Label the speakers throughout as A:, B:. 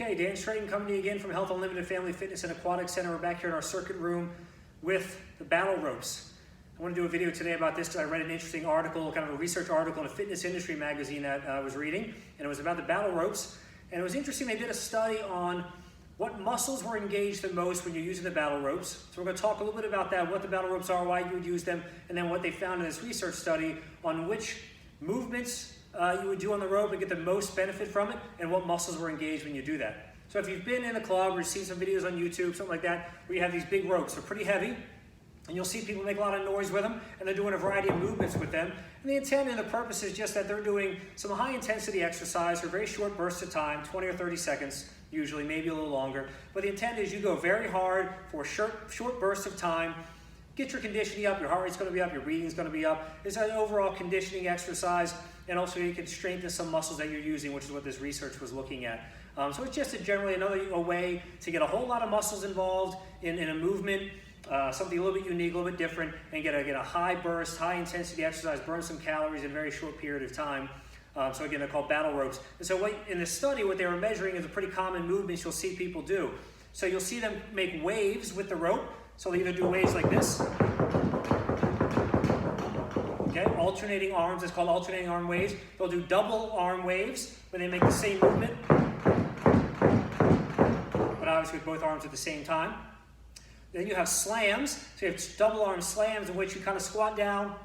A: Okay, Dan Strayton coming to you again from Health Unlimited Family Fitness and Aquatic Center. We're back here in our circuit room with the battle ropes. I want to do a video today about this because I read an interesting article, kind of a research article in a fitness industry magazine that I was reading, and it was about the battle ropes. And it was interesting, they did a study on what muscles were engaged the most when you're using the battle ropes. So we're going to talk a little bit about that, what the battle ropes are, why you would use them, and then what they found in this research study on which movements you would do on the rope and get the most benefit from it, and what muscles were engaged when you do that. So if you've been in a club or seen some videos on YouTube, something like that, where you have these big ropes, they're pretty heavy, and you'll see people make a lot of noise with them, and they're doing a variety of movements with them. And the intent and the purpose is just that they're doing some high intensity exercise for very short bursts of time, 20 or 30 seconds, usually, maybe a little longer. But the intent is you go very hard for short bursts of time, get your conditioning up, your heart rate's going to be up, your breathing's going to be up. It's an overall conditioning exercise, and also you can strengthen some muscles that you're using, which is what this research was looking at. So it's just generally a way to get a whole lot of muscles involved in a movement, something a little bit unique, a little bit different, and get a high burst, high intensity exercise, burn some calories in a very short period of time. So again, they're called battle ropes. And so in this study, what they were measuring is a pretty common movements you'll see people do. So you'll see them make waves with the rope. So they'll either do waves like this, okay, alternating arms, it's called alternating arm waves. They'll do double arm waves where they make the same movement, but obviously with both arms at the same time. Then you have slams, so you have double arm slams in which you kind of squat down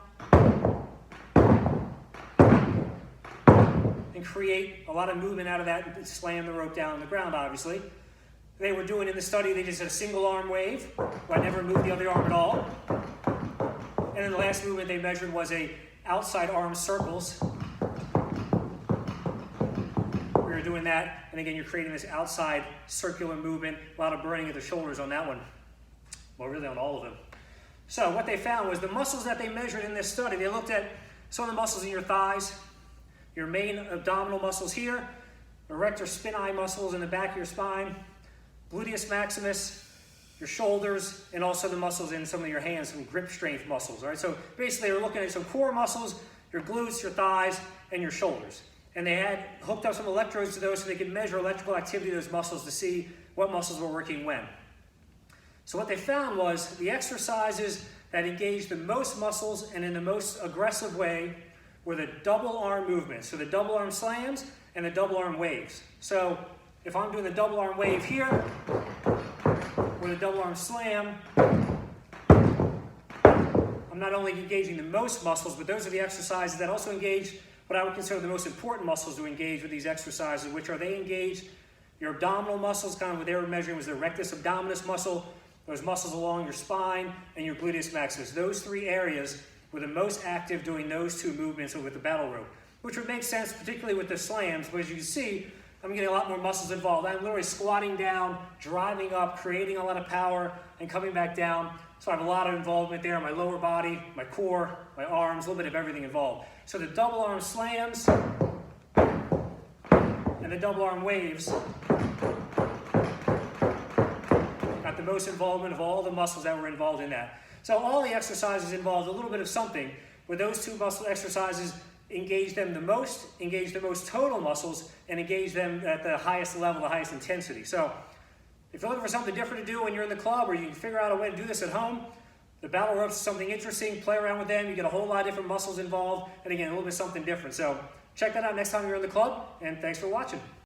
A: and create a lot of movement out of that and slam the rope down on the ground, obviously. They were doing in the study, they just had a single arm wave, where I never moved the other arm at all. And then the last movement they measured was a outside arm circles. We were doing that, and again, you're creating this outside circular movement, a lot of burning of the shoulders on that one. Well, really on all of them. So what they found was the muscles that they measured in this study, they looked at some of the muscles in your thighs, your main abdominal muscles here, erector spinae muscles in the back of your spine, gluteus maximus, your shoulders, and also the muscles in some of your hands, some grip strength muscles. All right, so basically we're looking at some core muscles, your glutes, your thighs, and your shoulders. And they had hooked up some electrodes to those so they could measure electrical activity of those muscles to see what muscles were working when. So what they found was the exercises that engaged the most muscles and in the most aggressive way were the double arm movements. So the double arm slams and the double arm waves. So if I'm doing the double arm wave here, or the double arm slam, I'm not only engaging the most muscles, but those are the exercises that also engage what I would consider the most important muscles to engage with these exercises, which are they engage your abdominal muscles, kind of what they were measuring was the rectus abdominis muscle, those muscles along your spine, and your gluteus maximus. Those three areas were the most active doing those two movements with the battle rope, which would make sense, particularly with the slams, but as you can see, I'm getting a lot more muscles involved. I'm literally squatting down, driving up, creating a lot of power, and coming back down. So I have a lot of involvement there, my lower body, my core, my arms, a little bit of everything involved. So the double arm slams and the double arm waves got the most involvement of all the muscles that were involved in that. So all the exercises involved a little bit of something, where those two muscle exercises engage them the most, engage the most total muscles, and engage them at the highest level, the highest intensity. So if you're looking for something different to do when you're in the club, or you can figure out a way to do this at home, the battle ropes is something interesting. Play around with them. You get a whole lot of different muscles involved, and again, a little bit something different. So check that out next time you're in the club, and thanks for watching.